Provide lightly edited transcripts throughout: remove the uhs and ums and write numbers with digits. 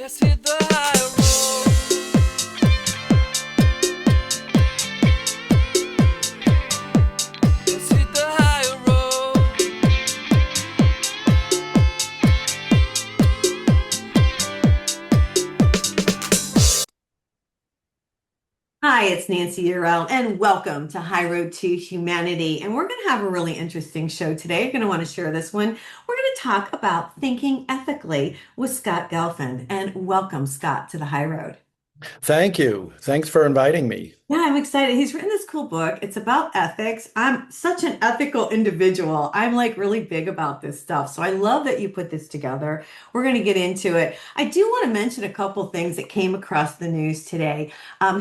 Let's hit the high road. Let's hit the high road. Hi, it's Nancy Urell, and welcome to High Road to Humanity. And we're going to have a really interesting show today. You're going to want to share this one. We're going to talk about thinking ethically with Scott Gelfand. And welcome, Scott, to the High Road. Thank you. Thanks for inviting me. Yeah, I'm excited. He's written this cool book. It's about ethics. I'm such an ethical individual. I'm like really big about this stuff. So I love that you put this together. We're going to get into it. I do want to mention a couple things that came across the news today.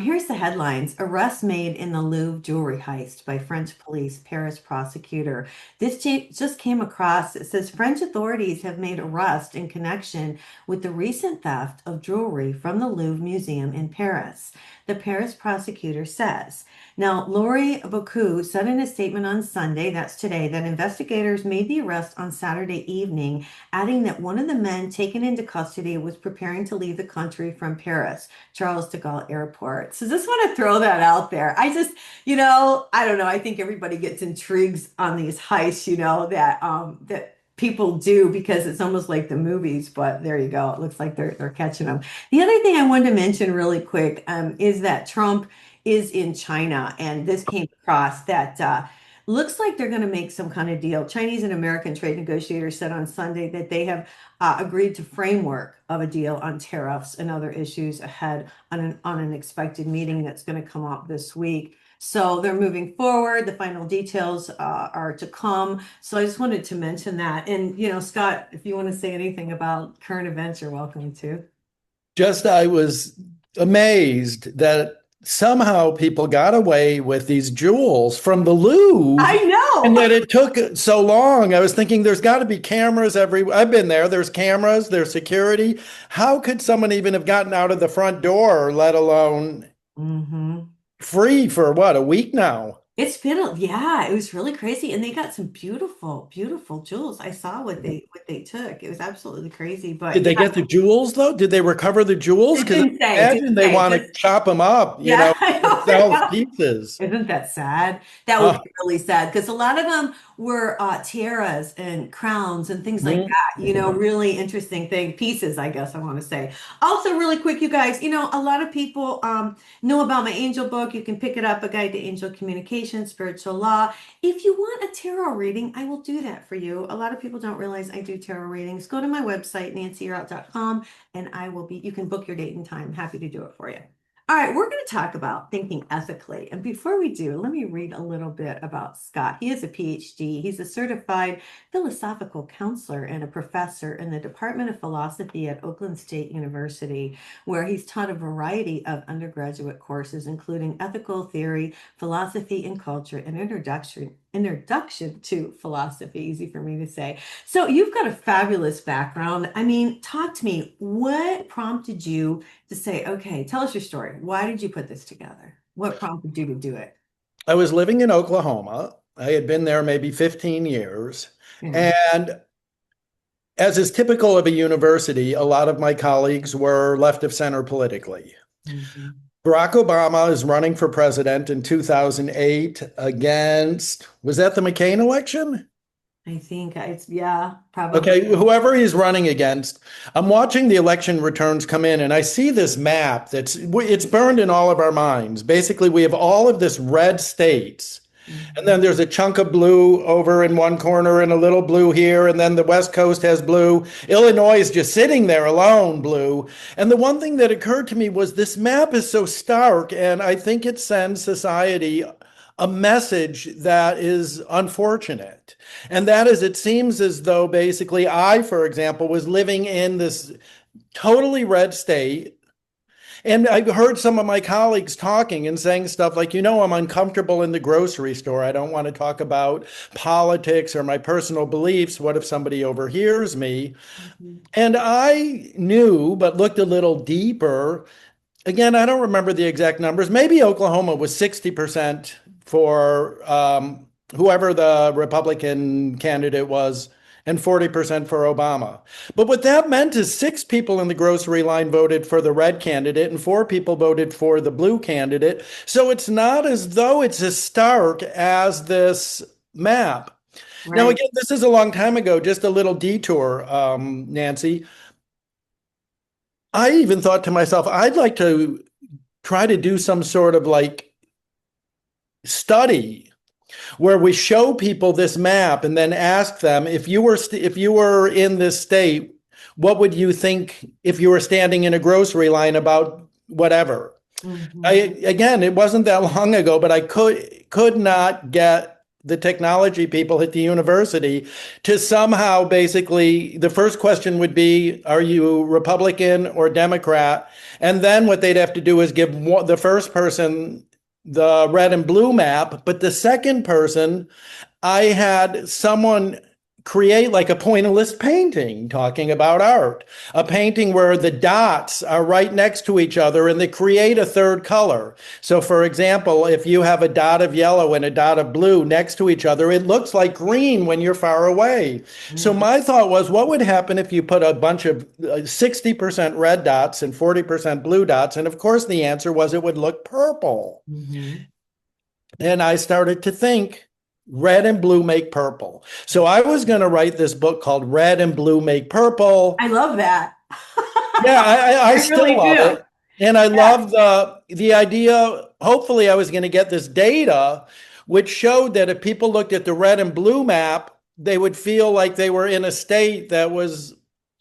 Here's the headlines. Arrest made in the Louvre jewelry heist by French police, Paris prosecutor. Just came across. It says French authorities have made arrest in connection with the recent theft of jewelry from the Louvre Museum in Paris. The Paris prosecutor says. Now, Laurie Bocuse said in a statement on Sunday, that's today, that investigators made the arrest on Saturday evening, adding that one of the men taken into custody was preparing to leave the country from Paris, Charles de Gaulle Airport. So just want to throw that out there. I don't know. I think everybody gets intrigued on these heists, that people do because it's almost like the movies, but there you go. It looks like they're catching them. The other thing I wanted to mention really quick is that Trump is in China, and this came across that looks like they're going to make some kind of deal. Chinese and American trade negotiators said on Sunday that they have agreed to framework of a deal on tariffs and other issues ahead on an expected meeting that's going to come up this week. So they're moving forward. The final details are to come. So I just wanted to mention that. And, Scott, if you want to say anything about current events, you're welcome to. I was amazed that somehow people got away with these jewels from the Louvre I and know. that it took so long. I was thinking there's got to be cameras everywhere. I've been there. There's cameras, there's security. How could someone even have gotten out of the front door, let alone hmm free for what, a week now? Yeah, it was really crazy. And they got some beautiful, beautiful jewels. I saw what they took. It was absolutely crazy. But Did they yeah, get the jewels though? Did they recover the jewels? it Because I didn't say, it imagine didn't they say, want to just chop them up, yeah, I and know, I sell know. pieces. Isn't that sad? That would Oh, be really sad because a lot of them were tiaras and crowns and things like mhm. that. Really interesting pieces, I guess I want to say. Also, really quick, you guys, a lot of people know about my angel book. You can pick it up, A Guide to Angel Communication, Spiritual Law. If you want a tarot reading, I will do that for you. A lot of people don't realize I do tarot readings. Go to my website, nancyyearout.com, and you can book your date and time. Happy to do it for you. All right, we're going to talk about thinking ethically. And before we do, let me read a little bit about Scott. He is a PhD. He's a certified philosophical counselor and a professor in the Department of Philosophy at Oakland State University, where he's taught a variety of undergraduate courses, including ethical theory, philosophy and culture, and introduction to philosophy, easy for me to say. So you've got a fabulous background. I mean, talk to me. What prompted you to say, okay, tell us your story. Why did you put this together? What prompted you to do it? I was living in Oklahoma. I had been there maybe 15 years. Yeah. And as is typical of a university, a lot of my colleagues were left of center politically. Mhm. Barack Obama is running for president in 2008 against, was that the McCain election? I think yeah, probably. Okay, whoever he's running against, I'm watching the election returns come in and I see this map it's burned in all of our minds. Basically, we have all of this red states. And Mhm. then there's a chunk of blue over in one corner and a little blue here. And then the West Coast has blue. Illinois is just sitting there alone, blue. And the one thing that occurred to me was this map is so stark. And I think it sends society a message that is unfortunate. And that is, it seems as though basically I, for example, was living in this totally red state. And I heard some of my colleagues talking and saying stuff like, I'm uncomfortable in the grocery store. I don't want to talk about politics or my personal beliefs. What if somebody overhears me? Mhm. And I knew, but looked a little deeper. Again, I don't remember the exact numbers. Maybe Oklahoma was 60% for whoever the Republican candidate was and 40% for Obama. But what that meant is 6 people in the grocery line voted for the red candidate and 4 people voted for the blue candidate. So it's not as though it's as stark as this map. Now, Right. again, this is a long time ago, just a little detour, Nancy. I even thought to myself, I'd like to try to do some sort of like study where we show people this map and then ask them if you were in this state, what would you think if you were standing in a grocery line about whatever? Mhm. Again, it wasn't that long ago, but I could not get the technology people at the university to somehow basically the first question would be, are you Republican or Democrat? And then what they'd have to do is give the first person the red and blue map, but the second person, I had someone create like a pointillist painting talking about art, a painting where the dots are right next to each other and they create a third color. So, for example, if you have a dot of yellow and a dot of blue next to each other, it looks like green when you're far away. So, Mhm. my thought was, what would happen if you put a bunch of 60% red dots and 40% blue dots? And of course, the answer was it would look purple. Mhm. And I started to think red and blue make purple. So I was going to write this book called Red and Blue Make Purple. I love that. Yeah, I I still really love do. it. And I Yeah. love the idea. Hopefully, I was going to get this data, which showed that if people looked at the red and blue map, they would feel like they were in a state that was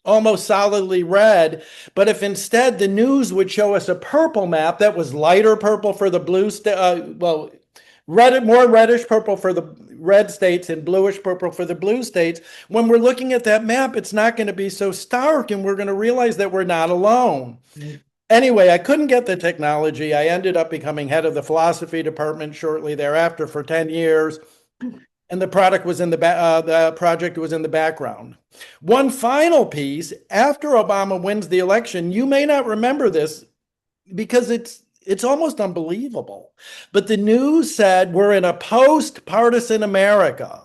almost solidly red. But if instead the news would show us a purple map that was lighter purple for the well, more reddish purple for the red states and bluish purple for the blue states. When we're looking at that map, it's not going to be so stark and we're going to realize that we're not alone. Anyway, I couldn't get the technology. I ended up becoming head of the philosophy department shortly thereafter for 10 years. And the the project was in the background. One final piece, after Obama wins the election, you may not remember this because it's almost unbelievable. But the news said we're in a post-partisan America.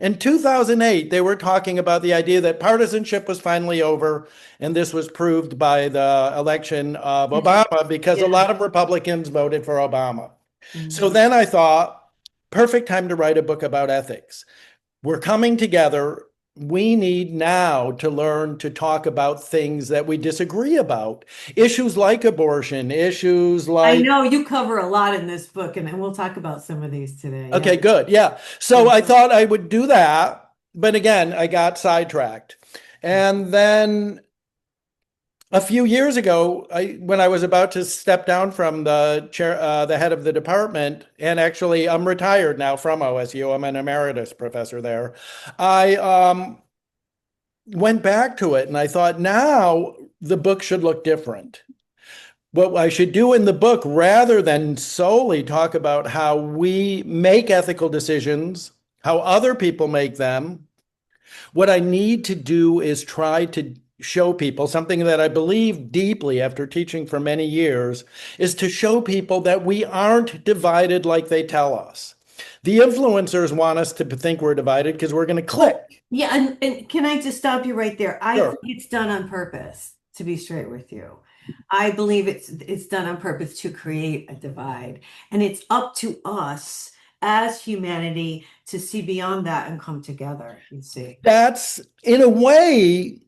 In 2008, they were talking about the idea that partisanship was finally over, and this was proved by the election of Obama because a Yeah. lot of Republicans voted for Obama. So Mhm. then I thought, perfect time to write a book about ethics. We're coming together. We need now to learn to talk about things that we disagree about. Issues like abortion, issues I like, know you cover a lot in this book, and we'll talk about some of these today. Yeah. okay, good. Yeah. So Yeah. I thought I would do that. But again, I got sidetracked. And then a few years ago, when I was about to step down from the chair, the head of the department, and actually I'm retired now from OSU. I'm an emeritus professor there. I went back to it and I thought now the book should look different. What I should do in the book, rather than solely talk about how we make ethical decisions, how other people make them, what I need to do is try to show people something that I believe deeply after teaching for many years is to show people that we aren't divided like they tell us. The influencers want us to think we're divided because we're going to click. Well, yeah, and can I just stop you right there? I Sure. think it's done on purpose, to be straight with you. I believe it's done on purpose to create a divide. And it's up to us as humanity to see beyond that and come together, you see. That's in a way,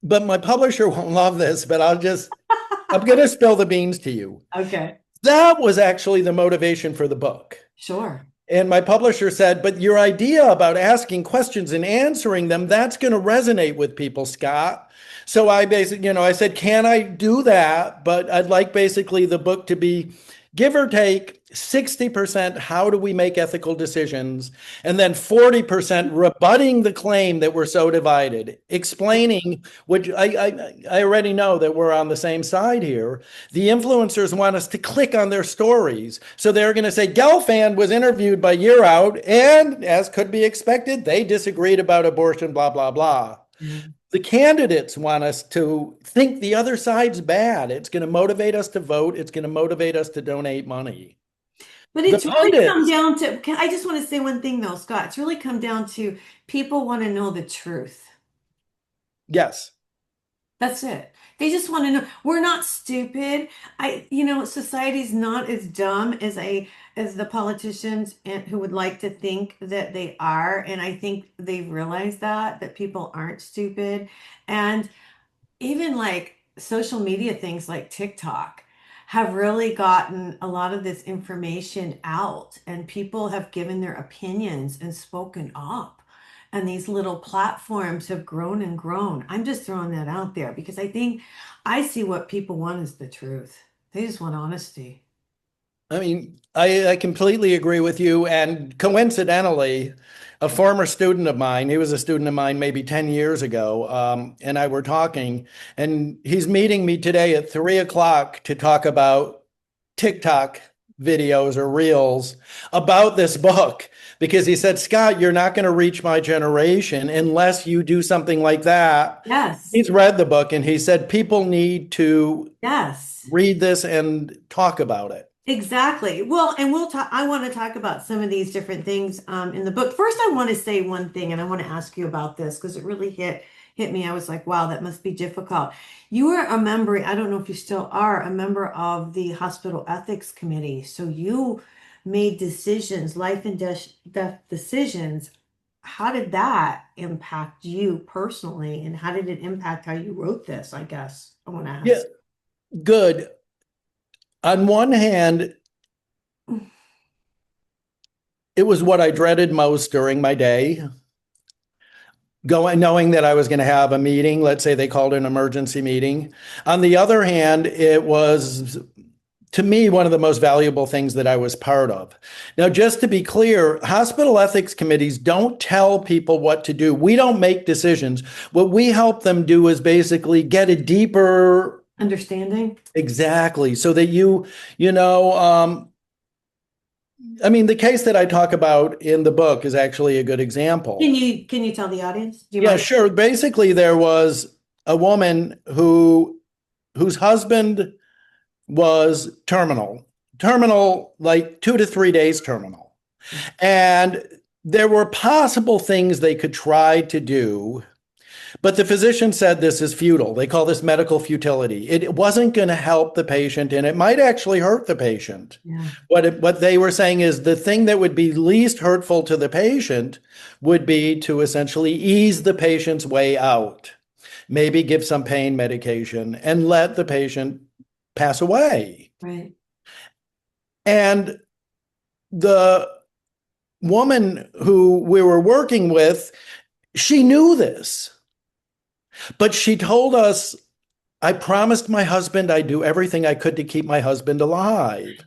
but my publisher won't love this, but I'm going to spill the beans to you. Okay. That was actually the motivation for the book. Sure. And my publisher said, but your idea about asking questions and answering them, that's going to resonate with people, Scott. So I basically, I said, can I do that? But I'd like basically the book to be give or take 60% how do we make ethical decisions, and then 40% rebutting the claim that we're so divided, explaining, which I already know that we're on the same side here. The influencers want us to click on their stories. So they're going to say, Gelfand was interviewed by Year Out, and as could be expected, they disagreed about abortion, blah, blah, blah. Mhm. The candidates want us to think the other side's bad. It's going to motivate us to vote. It's going to motivate us to donate money. But The it's really come pundits, down to, I just want to say one thing though, Scott. It's really come down to people want to know the truth. yes. That's it. They just want to know. We're not stupid. Society's not as dumb as the politicians and who would like to think that they are. And I think they realize that people aren't stupid. And even like social media things like TikTok have really gotten a lot of this information out, and people have given their opinions and spoken up. And these little platforms have grown and grown. I'm just throwing that out there because I think I see what people want is the truth. They just want honesty. I mean, I completely agree with you. And coincidentally, a former student of mine, he was a student of mine maybe 10 years ago, and I were talking, and he's meeting me today at 3 o'clock to talk about TikTok videos or reels about this book because he said, Scott, you're not going to reach my generation unless you do something like that. Yes. He's read the book and he said, people need to Yes. read this and talk about it. Exactly. Well, and we'll talk. I want to talk about some of these different things in the book. First, I want to say one thing, and I want to ask you about this because it really hit me. I was like, wow, that must be difficult. You were a member, I don't know if you still are, a member of the hospital ethics committee. So you made decisions, life and death decisions. How did that impact you personally, and how did it impact how you wrote this? I guess I want to Yeah, ask. good. On one hand, it was what I dreaded most during my day. Going, knowing that I was going to have a meeting, let's say they called an emergency meeting. On the other hand, it was, to me, one of the most valuable things that I was part of. Now, just to be clear, hospital ethics committees don't tell people what to do. We don't make decisions. What we help them do is basically get a deeper Understanding? exactly so that you know, I mean, the case that I talk about in the book is actually a good example. Can you tell the audience? Do you Yeah, mind? sure. Basically, there was a woman whose husband was terminal, like 2 to 3 days terminal. And there were possible things they could try to do, but the physician said this is futile. They call this medical futility. It wasn't going to help the patient, and it might actually hurt the patient. Yeah. What they were saying is the thing that would be least hurtful to the patient would be to essentially ease the patient's way out, maybe give some pain medication, and let the patient pass away. Right. And the woman who we were working with, she knew this. But she told us, I promised my husband I'd do everything I could to keep my husband alive.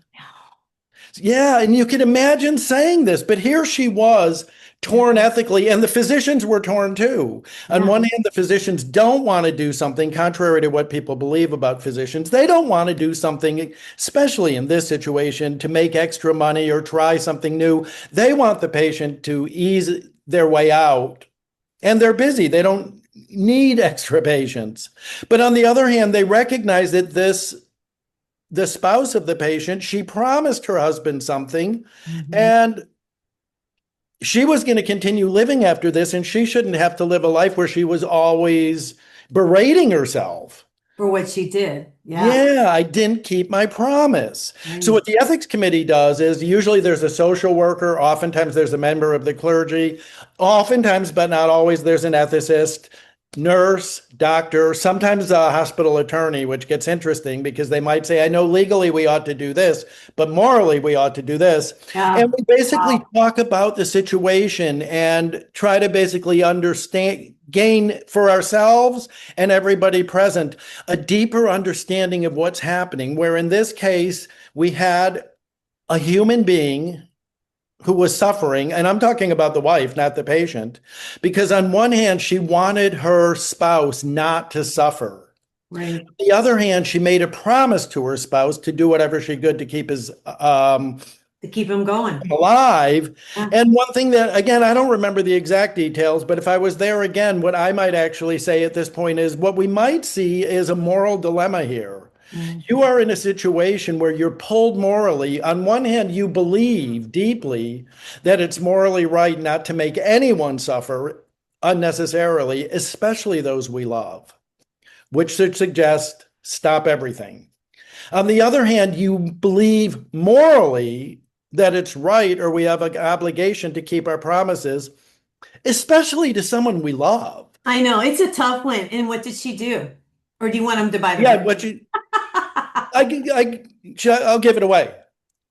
Yeah, and you can imagine saying this, but here she was, torn ethically, and the physicians were torn too. On Yeah. one hand, the physicians don't want to do something contrary to what people believe about physicians. They don't want to do something, especially in this situation, to make extra money or try something new. They want the patient to ease their way out, and they're busy. They don't need extra patients. But on the other hand, they recognize that the spouse of the patient, she promised her husband something, Mhm. and she was going to continue living after this, and she shouldn't have to live a life where she was always berating herself. For what she did. Yeah. Yeah, I didn't keep my promise. Right. So what the ethics committee does is usually there's a social worker, oftentimes there's a member of the clergy, oftentimes, but not always, there's an ethicist, nurse, doctor, sometimes a hospital attorney, which gets interesting because they might say, I know legally we ought to do this, but morally we ought to do this. Yeah. And we basically talk about the situation and try to basically understand, gain for ourselves and everybody present a deeper understanding of what's happening, where in this case, we had a human being who was suffering, and I'm talking about the wife, not the patient, because on one hand, she wanted her spouse not to suffer. Right. On the other hand, she made a promise to her spouse to do whatever she could to keep his To keep him going. alive. Yeah. And one thing that, again, I don't remember the exact details, but if I was there again, what I might actually say at this point is what we might see is a moral dilemma here. You are in a situation where you're pulled morally. On one hand, you believe deeply that it's morally right not to make anyone suffer unnecessarily, especially those we love, which should suggest stop everything. On the other hand, you believe morally that it's right or we have an obligation to keep our promises, especially to someone we love. I know it's a tough one. And what did she do? Or do you want him to buy the Yeah, book? what you, I'll give it away.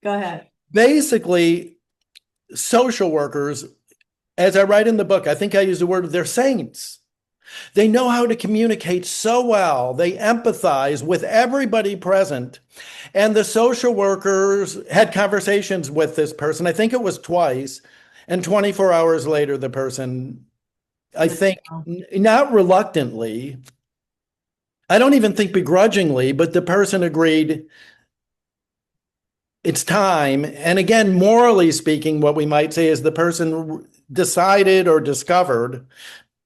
Go ahead. Basically, social workers, as I write in the book, I think I use the word, they're saints. They know how to communicate so well. They empathize with everybody present. And the social workers had conversations with this person. I think it was twice. And 24 hours later, the person, I think, not reluctantly, I don't even think begrudgingly, but the person agreed it's time. And again, morally speaking, what we might say is the person decided or discovered,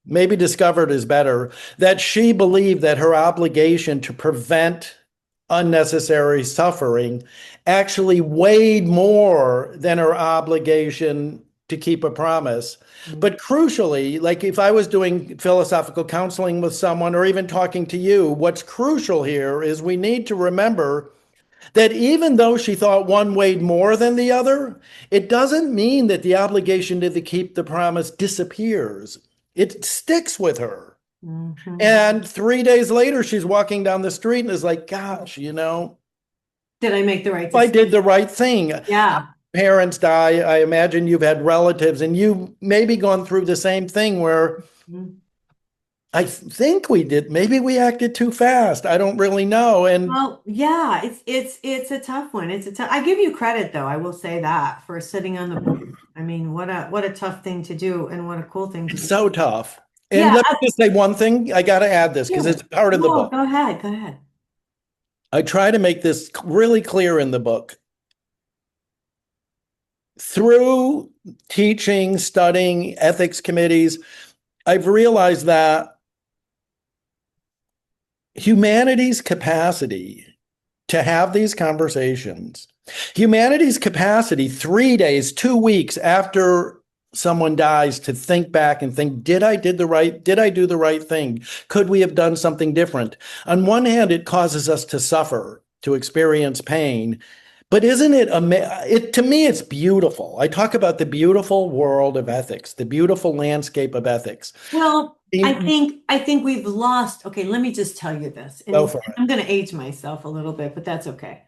maybe discovered is better, that she believed that her obligation to prevent unnecessary suffering actually weighed more than her obligation to keep a promise. But crucially, like if I was doing philosophical counseling with someone or even talking to you, what's crucial here is we need to remember that even though she thought one weighed more than the other, it doesn't mean that the obligation to keep the promise disappears. It sticks with her. And 3 days later, she's walking down the street and is like, gosh, did I make the right if I decision? did the right thing. Yeah. Parents die. I imagine you've had relatives and you maybe gone through the same thing where I think we did. Maybe we acted too fast. I don't really know. And Well, yeah, it's a tough one. I give you credit though, I will say that for sitting on the book. I mean, what a tough thing to do and what a cool thing to it's do. so tough. And Yeah, let me just say one thing. I got to add this because it's part of the book. Go ahead, go ahead. I try to make this really clear in the book. Through teaching, studying, ethics committees, I've realized that humanity's capacity to have these conversations, humanity's capacity 3 days, 2 weeks after someone dies to think back and think, did I do the right thing? Could we have done something different? On one hand, it causes us to suffer, to experience pain. But isn't it, to me, it's beautiful. I talk about the beautiful world of ethics, the beautiful landscape of ethics. Well, I think we've lost. Okay, let me just tell you this. And Go for it. I'm going to age myself a little bit, but that's okay.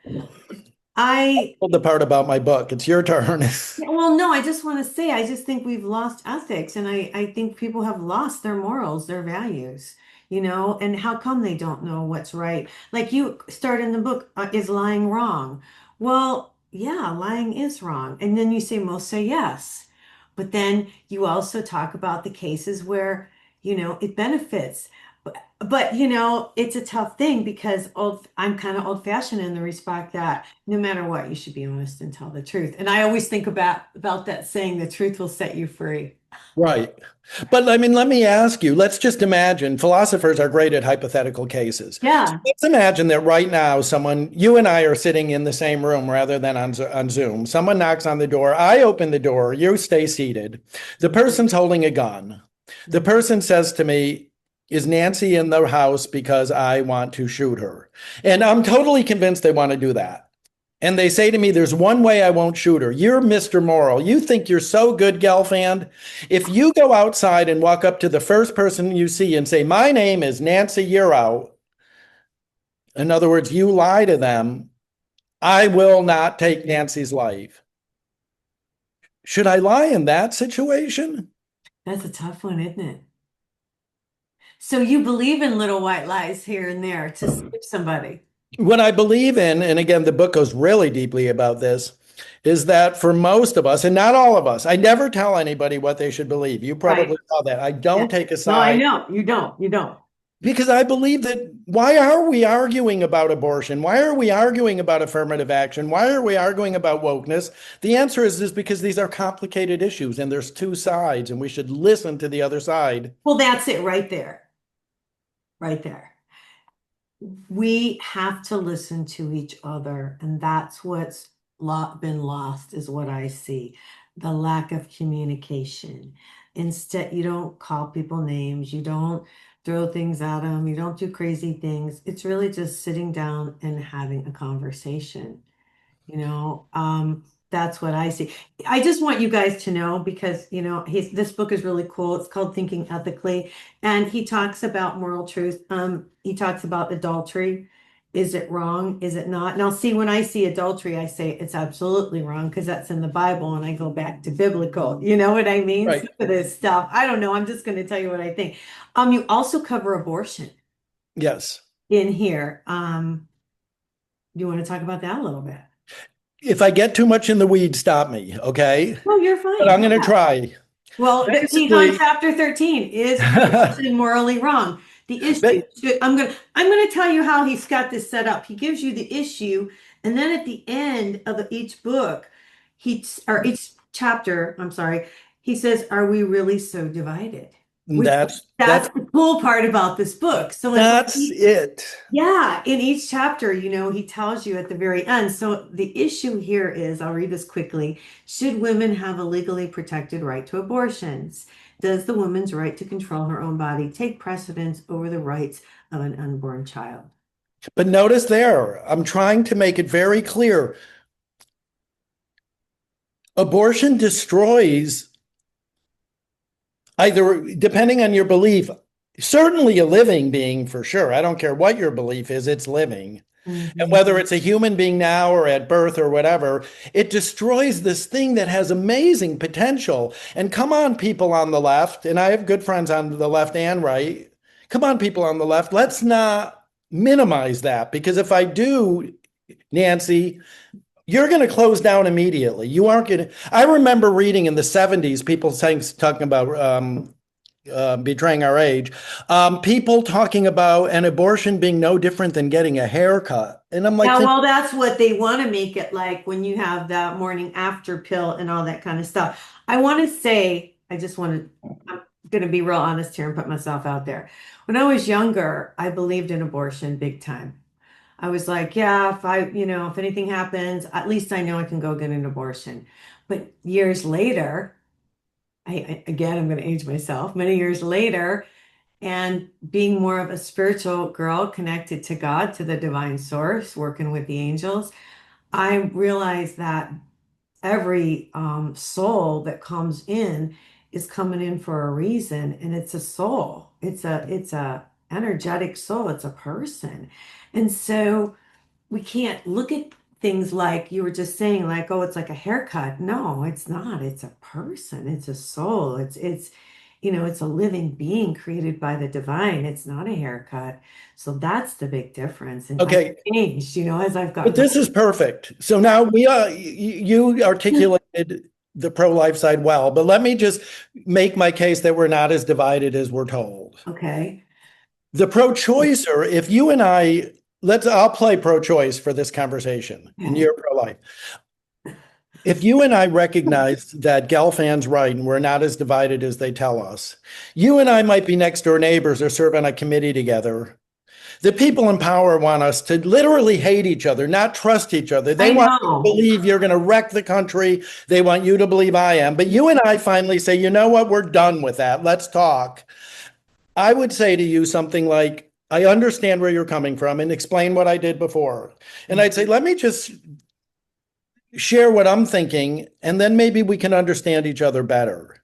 I The part about my book. It's your turn. Well, no, I just want to say, I just think we've lost ethics, and I think people have lost their morals, their values, and how come they don't know what's right? Like you start in the book, is lying wrong? Well, yeah, lying is wrong. And then you say, most say yes. But then you also talk about the cases where, it benefits. But it's a tough thing because I'm kind of old-fashioned in the respect that no matter what, you should be honest and tell the truth. And I always think about that saying, the truth will set you free. Right. But I mean, let me ask you, let's just imagine philosophers are great at hypothetical cases. Yeah. So let's imagine that right now, you and I are sitting in the same room rather than on Zoom. Someone knocks on the door. I open the door. You stay seated. The person's holding a gun. The person says to me, is Nancy in the house because I want to shoot her? And I'm totally convinced they want to do that. And they say to me, there's one way I won't shoot her. You're Mr. Moral. You think you're so good, Gelfand. If you go outside and walk up to the first person you see and say, my name is Nancy, you're out. In other words, you lie to them. I will not take Nancy's life. Should I lie in that situation? That's a tough one, isn't it? So you believe in little white lies here and there to save somebody. What I believe in, and again, the book goes really deeply about this, is that for most of us, and not all of us, I never tell anybody what they should believe. You probably saw that. I don't take a side. No, I know. You don't. Because I believe that why are we arguing about abortion? Why are we arguing about affirmative action? Why are we arguing about wokeness? The answer is because these are complicated issues and there's two sides and we should listen to the other side. Well, that's it right there. Right there. we have to listen to each other, and that's what's been lost, is what I see. The lack of communication. Instead, you don't call people names, you don't throw things at them, you don't do crazy things. It's really just sitting down and having a conversation. You know, that's what I see. I just want you guys to know, because, this book is really cool. It's called Thinking Ethically, and he talks about moral truth. He talks about adultery. Is it wrong? Is it not? Now, see, when I see adultery, I say it's absolutely wrong because that's in the Bible, and I go back to biblical. You know what I mean? Right. Some of this stuff. I don't know. I'm just going to tell you what I think. You also cover abortion Yes. in here. You want to talk about that a little bit? If I get too much in the weeds, stop me, okay? No, you're But fine. I'm going to try. Well, he's on Basically, chapter 13. Is abortion morally wrong? The issue. ba- I'm gonna tell you how he's got this set up. He gives you the issue, and then at the end of each book, or each chapter, I'm sorry, he says, "Are we really so divided?" Which that's that's the cool part about this book. So that's it. yeah, in each chapter, he tells you at the very end. So the issue here is, I'll read this quickly. Should women have a legally protected right to abortions? Does the woman's right to control her own body take precedence over the rights of an unborn child? But notice there, I'm trying to make it very clear. Abortion destroys, either, depending on your belief, certainly a living being for sure. I don't care what your belief is, it's living. And whether it's a human being now or at birth or whatever, it destroys this thing that has amazing potential. And come on, people on the left, and I have good friends on the left and right. Come on, people on the left, let's not minimize that, because if I do, Nancy, you're going to close down immediately. You aren't going to. I remember reading in the 70s, people talking about betraying our age, people talking about an abortion being no different than getting a haircut. And I'm like, Yeah, well, that's what they want to make it like when you have that morning after pill and all that kind of stuff. I want to say, I'm going to be real honest here and put myself out there. When I was younger, I believed in abortion big time. I was like, yeah, if anything happens, at least I know I can go get an abortion. But years later, again, I'm going to age myself, many years later, and being more of a spiritual girl connected to God, to the divine source, working with the angels, I realized that every soul that comes in is coming in for a reason, and it's a soul. It's a energetic soul. It's a person, and so we can't look at things like you were just saying, like, oh, it's like a haircut. No, it's not. It's a person. It's a soul. It's a living being created by the divine. It's not a haircut. So that's the big difference. And I've okay, changed, as I've but gotten this is perfect. So now you articulated the pro-life side well, but let me just make my case that we're not as divided as we're told. okay. The pro-choicer, if you and I'll play pro-choice for this conversation, and you're pro-life. If you and I recognize that Gelfand's right and we're not as divided as they tell us, you and I might be next door neighbors or serve on a committee together. The people in power want us to literally hate each other, not trust each other. They I want you to know. believe you're going to wreck the country. They want you to believe I am. But you and I finally say, you know what? We're done with that. Let's talk. I would say to you something like, I understand where you're coming from, and explain what I did before. And I'd say, let me just share what I'm thinking, and then maybe we can understand each other better.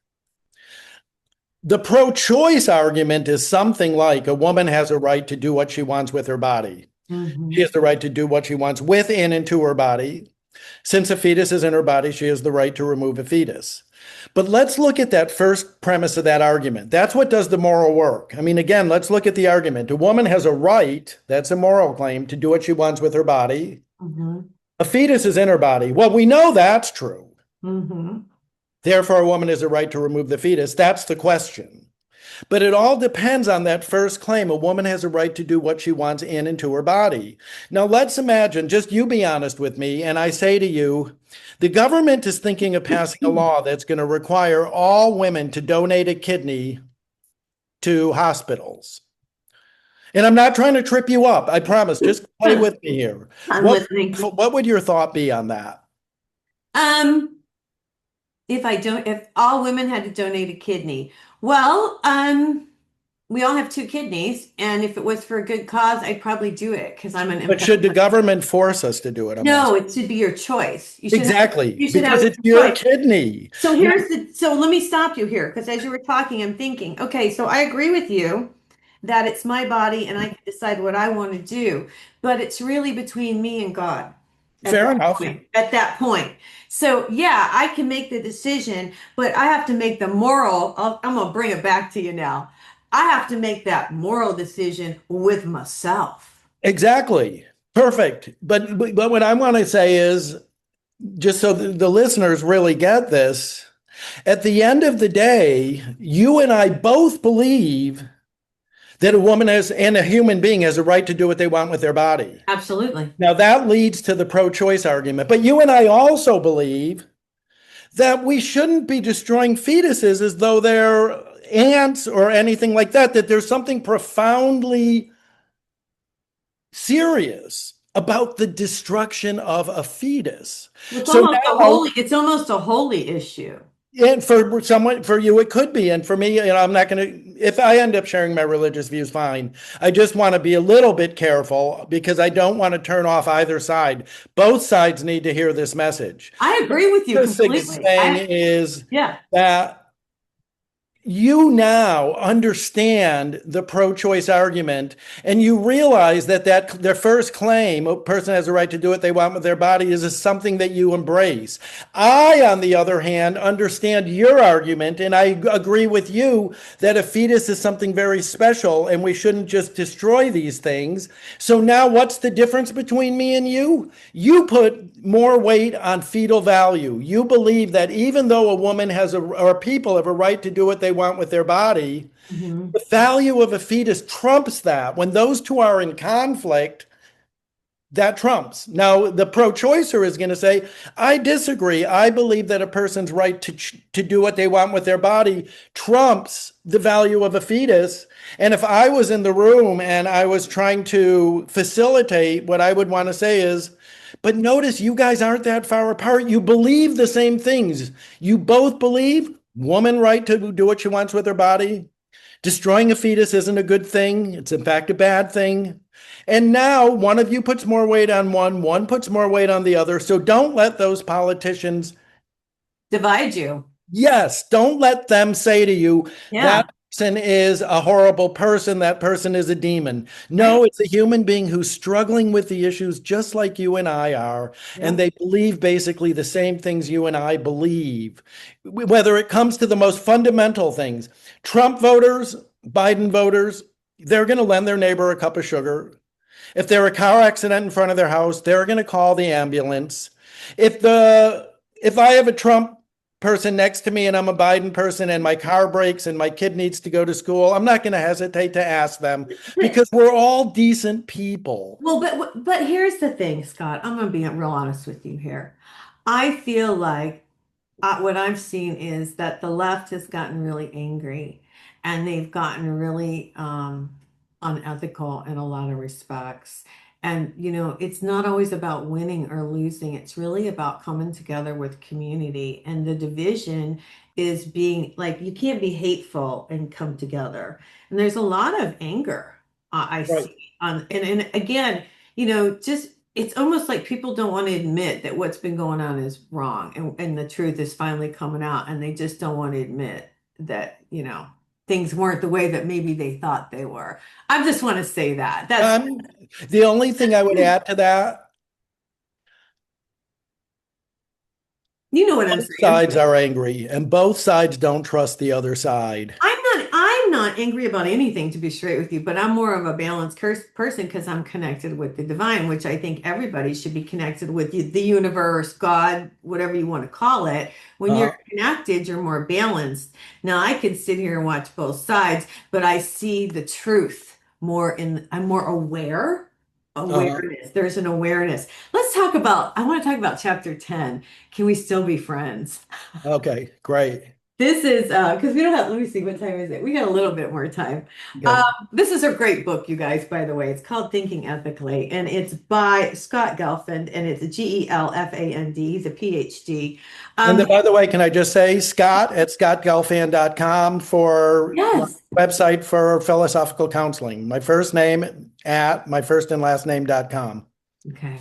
The pro-choice argument is something like a woman has a right to do what she wants with her body. She has the right to do what she wants with and into her body. Since a fetus is in her body, she has the right to remove a fetus. But let's look at that first premise of that argument. That's what does the moral work. I mean, again, let's look at the argument. A woman has a right, that's a moral claim, to do what she wants with her body. A fetus is in her body. Well, we know that's true. Therefore, a woman has a right to remove the fetus. That's the question. But it all depends on that first claim. A woman has a right to do what she wants in and to her body. Now, let's imagine, just you be honest with me, and I say to you, the government is thinking of passing a law that's going to require all women to donate a kidney to hospitals. And I'm not trying to trip you up. I promise. Just play with me here. I'm What listening. what would your thought be on that? Um, if all women had to donate a kidney, well, we all have two kidneys, and if it was for a good cause, I'd probably do it because I'm an But empath. should the government force us to do it? I'm No, asking. it should be your choice. Exactly, You should because have it's your your choice. kidney. Now, So let me stop you here because as you were talking, I'm thinking, okay, so I agree with you that it's my body and I can decide what I want to do, but it's really between me and God at fair that enough. point. At that point. So yeah, I can make the decision, but I have to make the moral, I'm gonna bring it back to you now. I have to make that moral decision with myself. Exactly. Perfect. But what I want to say is, just so the listeners really get this, at the end of the day, you and I both believe that a woman has and a human being has a right to do what they want with their body. Absolutely. Now that leads to the pro-choice argument. But you and I also believe that we shouldn't be destroying fetuses as though they're ants or anything like that, that there's something profoundly serious about the destruction of a fetus. So now, It's almost a holy issue. and for someone, for you, it could be. And for me, I'm not going to, if I end up sharing my religious views, fine. I just want to be a little bit careful because I don't want to turn off either side. Both sides need to hear this message. I agree with you The thing completely. saying is Yeah. that you now understand the pro-choice argument and you realize that their first claim, a person has a right to do what they want with their body, is something that you embrace. I, on the other hand, understand your argument and I agree with you that a fetus is something very special and we shouldn't just destroy these things. So now what's the difference between me and you? You put more weight on fetal value. You believe that even though a woman or people have a right to do what they want with their body, Mhm. the value of a fetus trumps that. When those two are in conflict, that trumps. Now, the pro-choicer is going to say, I disagree. I believe that a person's right to do what they want with their body trumps the value of a fetus. And if I was in the room and I was trying to facilitate, what I would want to say is, but notice you guys aren't that far apart. You believe the same things. You both believe woman right to do what she wants with her body. Destroying a fetus isn't a good thing. It's in fact a bad thing. And now one of you puts more weight on one puts more weight on the other. So don't let those politicians, Divide you. yes, don't let them say to you, Yeah. that person is a horrible person, that person is a demon. Right. No, it's a human being who's struggling with the issues just like you and I are. And Yeah. they believe basically the same things you and I believe, whether it comes to the most fundamental things. Trump voters, Biden voters, they're going to lend their neighbor a cup of sugar. If there's a car accident in front of their house, they're going to call the ambulance. If the if I have a Trump person next to me and I'm a Biden person and my car breaks and my kid needs to go to school, I'm not going to hesitate to ask them But, because we're all decent people. well, but here's the thing, Scott. I'm going to be real honest with you here. I feel like what I've seen is that the left has gotten really angry and they've gotten really unethical in a lot of respects. And, it's not always about winning or losing. It's really about coming together with community. And the division is being like, you can't be hateful and come together. And there's a lot of anger I Right. see and again, just it's almost like people don't want to admit that what's been going on is wrong and the truth is finally coming out and they just don't want to admit that, things weren't the way that maybe they thought they were. I just want to say that. Um, the only thing I would add to that, You know what I'm both saying. sides are angry and both sides don't trust the other side. I'm not angry about anything to be straight with you, but I'm more of a balanced person because I'm connected with the divine, which I think everybody should be connected with the universe, God, whatever you want to call it. When Uh, you're connected, you're more balanced. Now I could sit here and watch both sides, but I see the truth I'm more aware. uh, Awareness. There's an awareness. I want to talk about chapter 10. Can we still be friends? okay, great. This is because we don't have, let me see, what time is it? We got a little bit more time. Um, Okay. this is a great book, you guys, by the way. It's called Thinking Ethically, and it's by Scott Gelfand, and it's Gelfand. He's a PhD. And Um, then, by the way, can I just say Scott at scottgelfand.com for my yes. website for philosophical counseling. My first name at my first and last name.com. Okay.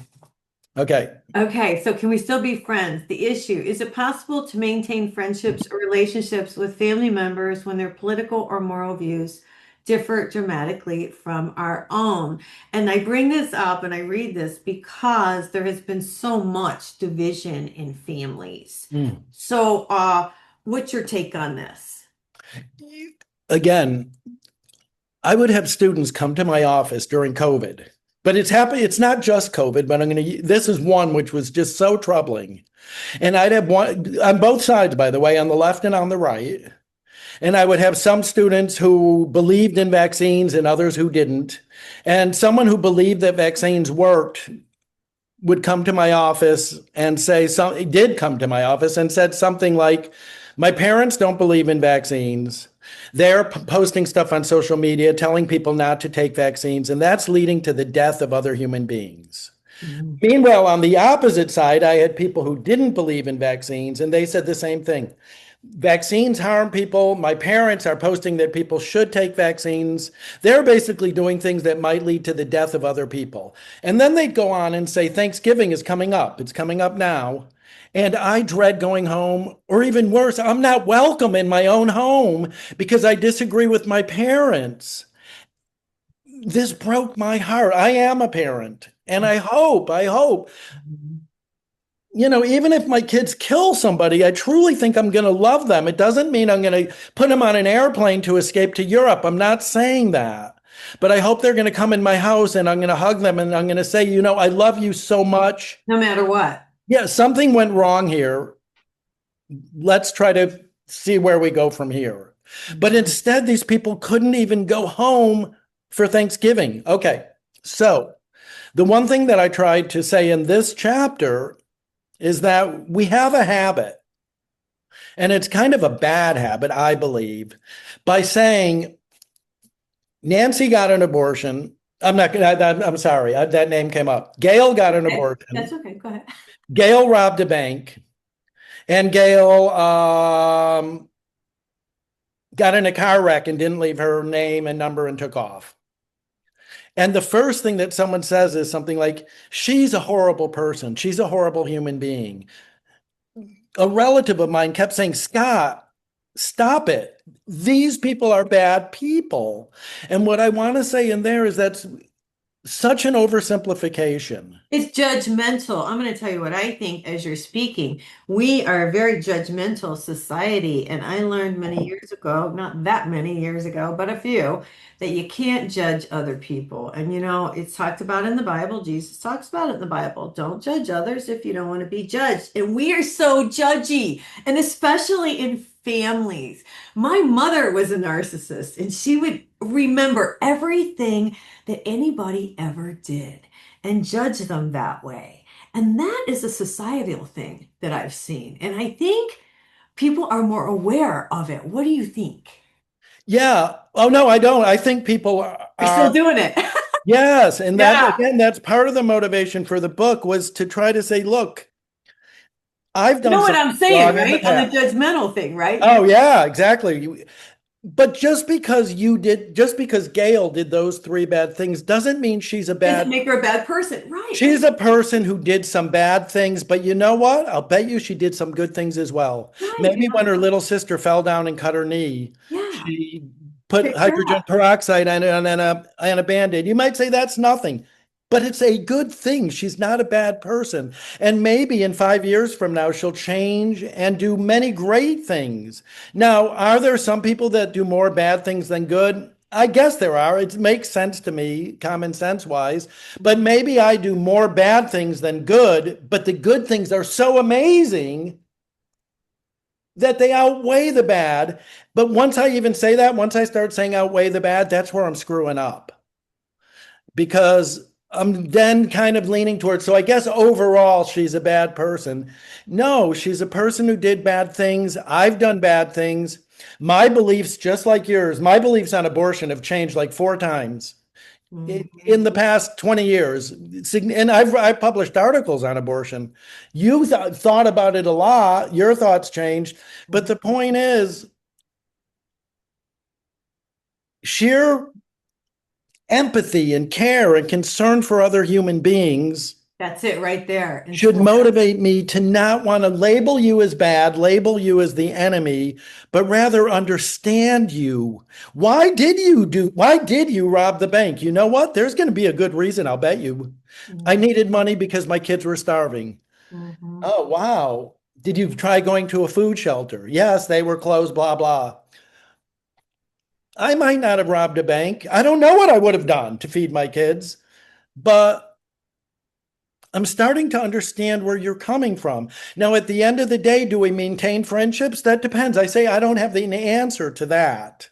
Okay. Okay, so can we still be friends? The issue, is it possible to maintain friendships or relationships with family members when their political or moral views differ dramatically from our own? And I bring this up and I read this because there has been so much division in families. Mm. So, what's your take on this? Again, I would have students come to my office during COVID, but it's happening. It's not just COVID, but this is one which was just so troubling. And I'd have one on both sides, by the way, on the left and on the right. And I would have some students who believed in vaccines and others who didn't. And someone who believed that vaccines worked would come to my office and did come to my office and said something like, my parents don't believe in vaccines. They're posting stuff on social media telling people not to take vaccines, and that's leading to the death of other human beings. Mhm. Meanwhile, on the opposite side, I had people who didn't believe in vaccines, and they said the same thing. Vaccines harm people. My parents are posting that people should take vaccines. They're basically doing things that might lead to the death of other people. And then they'd go on and say, Thanksgiving is coming up. It's coming up now. And I dread going home, or even worse, I'm not welcome in my own home because I disagree with my parents. This broke my heart. I am a parent, and I hope, even if my kids kill somebody, I truly think I'm going to love them. It doesn't mean I'm going to put them on an airplane to escape to Europe. I'm not saying that. But I hope they're going to come in my house and I'm going to hug them and I'm going to say, I love you so much. No matter what. Yeah, something went wrong here. Let's try to see where we go from here. But instead, these people couldn't even go home for Thanksgiving. Okay, so the one thing that I tried to say in this chapter is that we have a habit, and it's kind of a bad habit, I believe, by saying Nancy got an abortion. I'm sorry, that name came up. Gail got an Okay. abortion. That's okay. Go ahead. Gail robbed a bank, and Gail got in a car wreck and didn't leave her name and number and took off. And the first thing that someone says is something like, she's a horrible person. She's a horrible human being. A relative of mine kept saying, Scott, stop it. These people are bad people. And what I want to say in there is that's such an oversimplification. It's judgmental. I'm going to tell you what I think as you're speaking. We are a very judgmental society. And I learned many years ago, not that many years ago, but a few, that you can't judge other people. And it's talked about in the Bible. Jesus talks about it in the Bible. Don't judge others if you don't want to be judged. And we are so judgy, and especially in families. My mother was a narcissist, and she would remember everything that anybody ever did and judge them that way. And that is a societal thing that I've seen. And I think people are more aware of it. What do you think? Yeah. Oh, no, I don't. I think people We're still doing it. yes. And Yeah. again, that's part of the motivation for the book was to try to say, look, I've You done know what something I'm saying, wrong in the right? On the past. judgmental thing, right? Oh, yeah, exactly. But just because Gail did those three bad things doesn't mean Doesn't make her a bad person. Right. she's a person who did some bad things, but you know what? I'll bet you she did some good things as well. Right. Maybe when her little sister fell down and cut her knee, Yeah. she put Picked her hydrogen up. peroxide on a Band-Aid. You might say that's nothing, but it's a good thing. She's not a bad person. And maybe in 5 years from now, she'll change and do many great things. Now, are there some people that do more bad things than good? I guess there are. It makes sense to me, common sense wise. But maybe I do more bad things than good, but the good things are so amazing that they outweigh the bad. But once I even say that, once I start saying outweigh the bad, that's where I'm screwing up. Because I'm then kind of leaning towards, so I guess overall she's a bad person. No, she's a person who did bad things. I've done bad things. My beliefs, just like yours, my beliefs on abortion have changed like 4 times in Mhm. the past 20 years. And I've published articles on abortion. You thought about it a lot. Your thoughts changed. But the point is, sheer empathy and care and concern for other human beings That's it right there. And should motivate me to not want to label you as bad, label you as the enemy, but rather understand you. Why did you rob the bank? You know what? There's going to be a good reason, I'll bet you. I Mhm. needed money because my kids were starving. Mhm. Oh, wow. Did you try going to a food shelter? Yes, they were closed, blah, blah. I might not have robbed a bank. I don't know what I would have done to feed my kids, but I'm starting to understand where you're coming from. Now, at the end of the day, do we maintain friendships? That depends. I say I don't have the answer to that.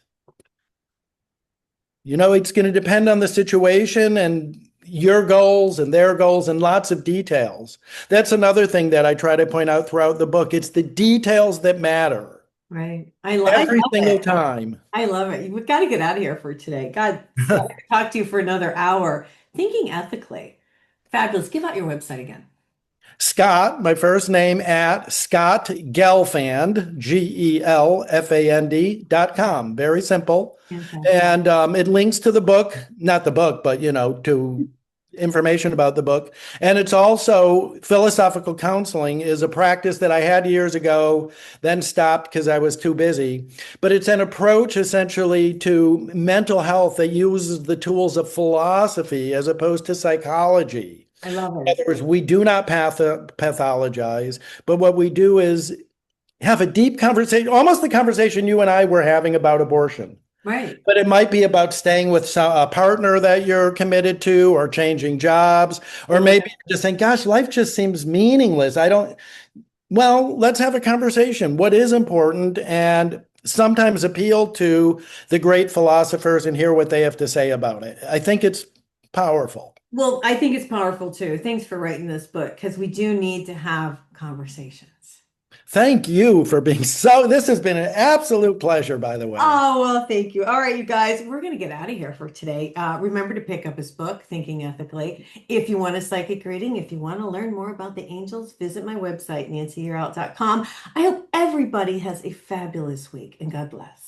It's going to depend on the situation and your goals and their goals and lots of details. That's another thing that I try to point out throughout the book. It's the details that matter Right. I every love single it. time. I love it. We've got to get out of here for today. God, I could talk to you for another hour. Thinking ethically. Fabulous. Give out your website again. Scott, my first name at Scott Gelfand, GELFAND.com. Very simple. Fantastic. And it links to the book, not the book, but, to information about the book. And it's also philosophical counseling is a practice that I had years ago, then stopped because I was too busy. But it's an approach essentially to mental health that uses the tools of philosophy as opposed to psychology. I love In it. other words, we do not pathologize, but what we do is have a deep conversation, almost the conversation you and I were having about abortion. Right. But it might be about staying with a partner that you're committed to, or changing jobs, or Mm. maybe just saying, gosh, life just seems meaningless. I don't, well, let's have a conversation. What is important? And sometimes appeal to the great philosophers and hear what they have to say about it. I think it's powerful. Well, I think it's powerful too. Thanks for writing this book because we do need to have conversations. Thank you for being so. This has been an absolute pleasure, by the way. Oh, well, thank you. All right, you guys, we're going to get out of here for today. Remember to pick up his book, Thinking Ethically. If you want a psychic reading, if you want to learn more about the angels, visit my website, nancyyearout.com. I hope everybody has a fabulous week and God bless.